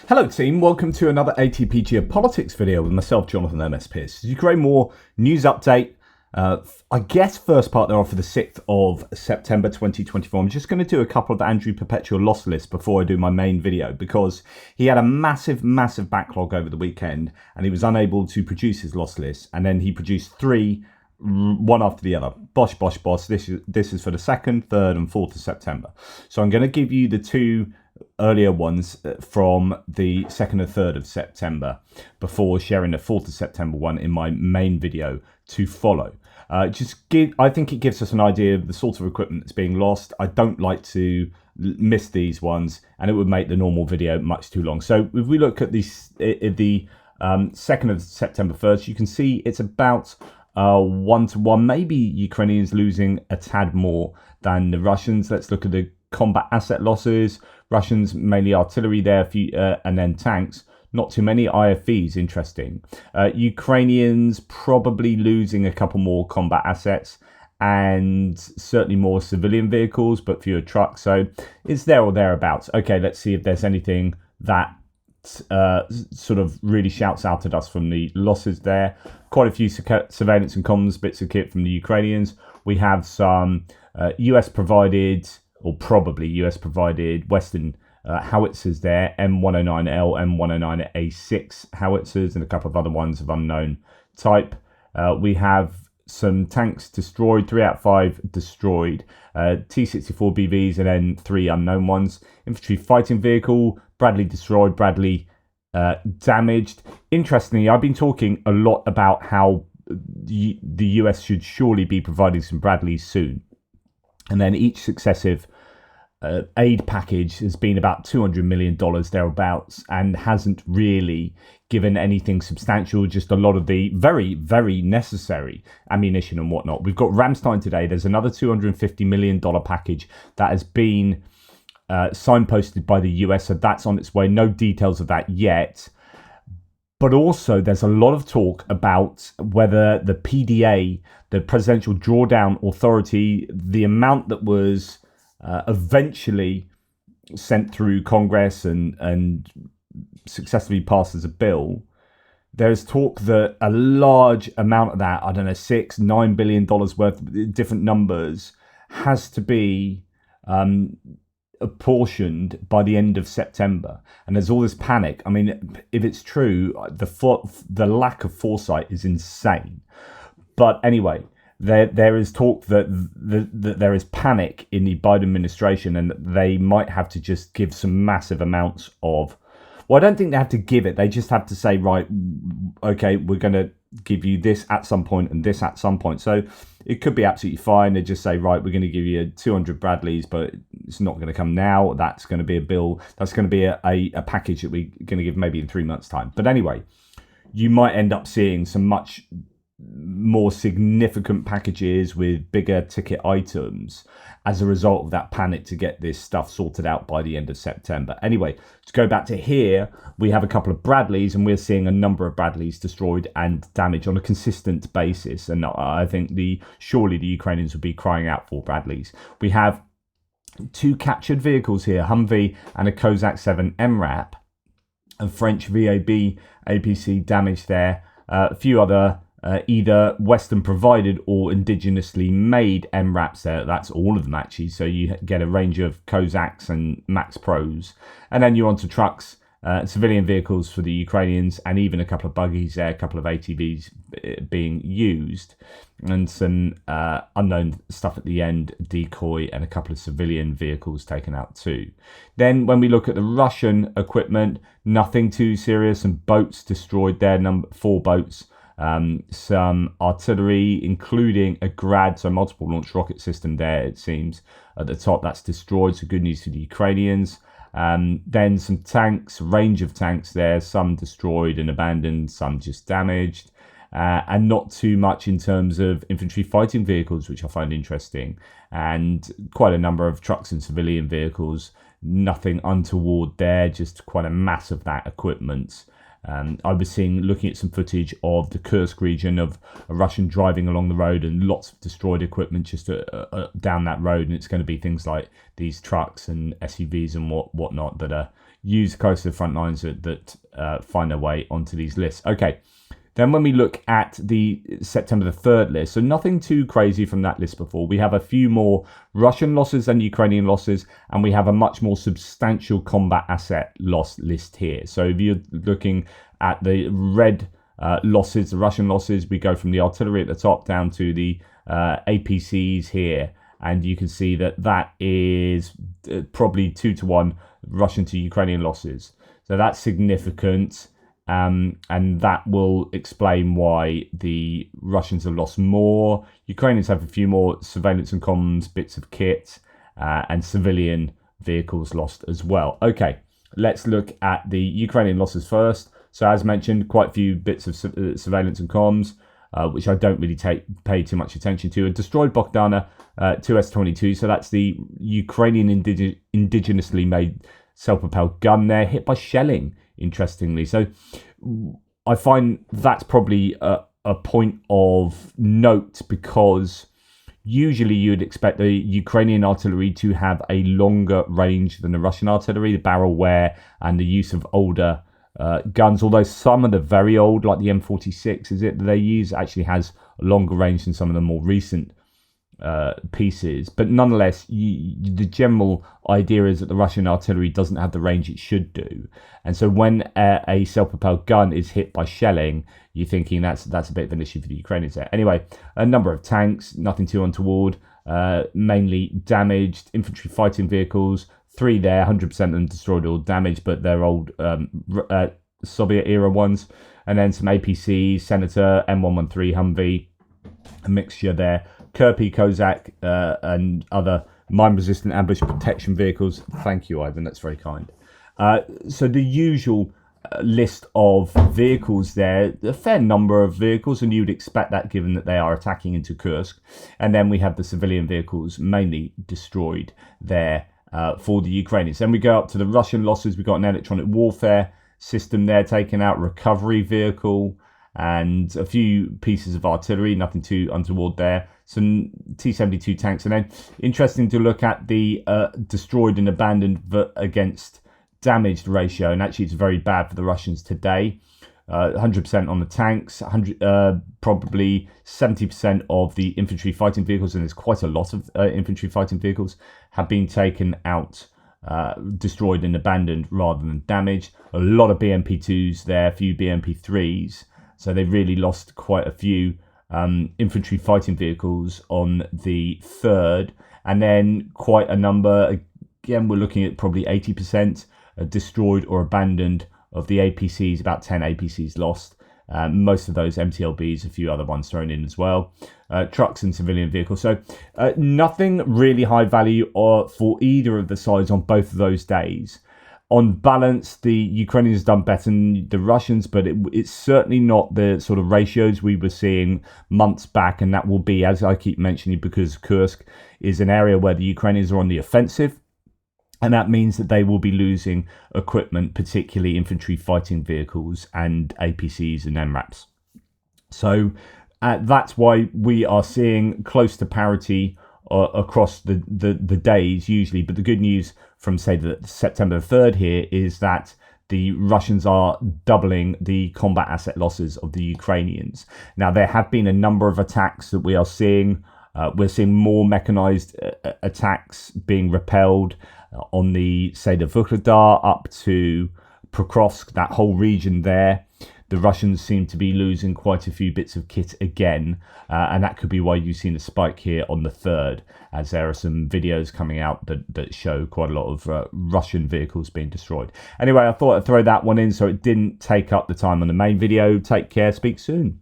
Hello team, welcome to another ATP Geopolitics video with myself, Jonathan MS Pearce. Ukraine War news update. I guess first part there off for the 6th of September 2024. I'm just going to do a couple of Andrew Perpetual loss lists before I do my main video because he had a massive backlog over the weekend and he was unable to produce his loss list, and then he produced three, one after the other. Bosh. This is for the 2nd, 3rd and 4th of September. So I'm going to give you the two earlier ones from the 2nd and 3rd of September before sharing the 4th of September one in my main video to follow. I think it gives us an idea of the sort of equipment that's being lost. I don't like to miss these ones, and it would make the normal video much too long. So if we look at the 2nd of September first, you can see it's about 1-1. Maybe Ukrainians losing a tad more than the Russians. Let's look at the combat asset losses. Russians mainly artillery there, and then tanks. Not too many IFVs, interesting. Ukrainians probably losing a couple more combat assets and certainly more civilian vehicles, but fewer trucks. So it's there or thereabouts. Okay, let's see if there's anything that sort of really shouts out at us from the losses there. Quite a few surveillance and comms bits of kit from the Ukrainians. We have some US provided, or probably US provided, Western howitzers there, M109L, M109A6 howitzers, and a couple of other ones of unknown type. We have some tanks destroyed, 3 out of 5 destroyed, T-64 BVs, and then 3 unknown ones. Infantry fighting vehicle, Bradley destroyed, Bradley damaged. Interestingly, I've been talking a lot about how the US should surely be providing some Bradleys soon. And then each successive aid package has been about $200 million thereabouts and hasn't really given anything substantial, just a lot of the very necessary ammunition and whatnot. We've got Ramstein today. There's another $250 million package that has been signposted by the US, so that's on its way. No details of that yet. But also there's a lot of talk about whether the PDA, the Presidential Drawdown Authority, the amount that was eventually sent through Congress and successfully passed as a bill, there's talk that a large amount of that, I don't know, $6-9 billion worth of different numbers, has to be apportioned by the end of September. And there's all this panic. I mean, if it's true, the lack of foresight is insane. But anyway, there is talk that there is panic in the Biden administration and that they might have to just give some massive amounts of, well, I don't think they have to give it. They just have to say, right, okay, we're going to give you this at some point and this at some point. So it could be absolutely fine. They just say, right, we're going to give you 200 Bradleys, but it's not going to come now. That's going to be a bill. That's going to be a package that we're going to give maybe in 3 months' time. But anyway, you might end up seeing some much more significant packages with bigger ticket items as a result of that panic to get this stuff sorted out by the end of September. Anyway, to go back to here, we have a couple of Bradleys, and we're seeing a number of Bradleys destroyed and damaged on a consistent basis. And I think surely the Ukrainians will be crying out for Bradleys. We have 2 captured vehicles here, Humvee and a Kozak 7 MRAP, and French VAB APC damaged there. A few other either Western provided or indigenously made MRAPs there. That's all of them actually. So you get a range of Kozaks and Max Pros. And then you're onto trucks, civilian vehicles for the Ukrainians, and even a couple of buggies there, a couple of ATVs being used, and some unknown stuff at the end, decoy, and a couple of civilian vehicles taken out too. Then when we look at the Russian equipment, nothing too serious, and boats destroyed there, 4 boats. Some artillery, including a Grad, so multiple launch rocket system there, it seems, at the top. That's destroyed, so good news for the Ukrainians. Then some tanks, range of tanks there, some destroyed and abandoned, some just damaged. And not too much in terms of infantry fighting vehicles, which I find interesting. And quite a number of trucks and civilian vehicles. Nothing untoward there, just quite a mass of that equipment. I was looking at some footage of the Kursk region of a Russian driving along the road and lots of destroyed equipment just down that road. And it's going to be things like these trucks and SUVs and whatnot that are use close to the front lines that find their way onto these lists. Okay, then when we look at the September the 3rd list, so nothing too crazy from that list before. We have a few more Russian losses than Ukrainian losses, and we have a much more substantial combat asset loss list here. So if you're looking at the red losses, the Russian losses, we go from the artillery at the top down to the APCs here. And you can see that that is probably 2-to-1 Russian to Ukrainian losses. So that's significant. And that will explain why the Russians have lost more. Ukrainians have a few more surveillance and comms, bits of kit, and civilian vehicles lost as well. Okay, let's look at the Ukrainian losses first. So as mentioned, quite a few bits of surveillance and comms, which I don't really pay too much attention to. A destroyed Bogdana 2S22, so that's the Ukrainian indigenously made self-propelled gun there, hit by shelling, interestingly. So I find that's probably a point of note, because usually you'd expect the Ukrainian artillery to have a longer range than the Russian artillery, the barrel wear and the use of older guns, although some of the very old, like the M46, is it that they use, actually has a longer range than some of the more recent pieces. But nonetheless, the general idea is that the Russian artillery doesn't have the range it should do, and so when a self-propelled gun is hit by shelling, you're thinking that's a bit of an issue for the Ukrainians there. Anyway, a number of tanks, nothing too untoward, mainly damaged. Infantry fighting vehicles, 3 there, 100% of them destroyed or damaged, but they're old Soviet era ones. And then some APCs, Senator, M113 Humvee, a mixture there. Kirpi, Kozak, and other mine-resistant ambush protection vehicles. Thank you, Ivan. That's very kind. So the usual list of vehicles there, a fair number of vehicles, and you'd expect that given that they are attacking into Kursk. And then we have the civilian vehicles mainly destroyed there for the Ukrainians. Then we go up to the Russian losses. We've got an electronic warfare system there taken out, recovery vehicle, and a few pieces of artillery, nothing too untoward there. Some T-72 tanks. And then interesting to look at the destroyed and abandoned against damaged ratio. And actually it's very bad for the Russians today. 100% on the tanks, probably 70% of the infantry fighting vehicles, and there's quite a lot of infantry fighting vehicles, have been taken out, destroyed and abandoned rather than damaged. A lot of BMP-2s there, a few BMP-3s. So they really lost quite a few infantry fighting vehicles on the 3rd. And then quite a number, again, we're looking at probably 80% destroyed or abandoned of the APCs, about 10 APCs lost. Most of those MTLBs, a few other ones thrown in as well. Trucks and civilian vehicles. So nothing really high value for either of the sides on both of those days. On balance, the Ukrainians done better than the Russians, but it's certainly not the sort of ratios we were seeing months back. And that will be, as I keep mentioning, because Kursk is an area where the Ukrainians are on the offensive. And that means that they will be losing equipment, particularly infantry fighting vehicles and APCs and MRAPs. So that's why we are seeing close to parity across the days usually. But the good news from, say, the September 3rd here is that the Russians are doubling the combat asset losses of the Ukrainians. Now, there have been a number of attacks that we are seeing. We're seeing more mechanized attacks being repelled on the, say, the Vuhledar up to Pokrovsk, that whole region there. The Russians seem to be losing quite a few bits of kit again, and that could be why you've seen a spike here on the 3rd, as there are some videos coming out that show quite a lot of Russian vehicles being destroyed. Anyway, I thought I'd throw that one in so it didn't take up the time on the main video. Take care, speak soon.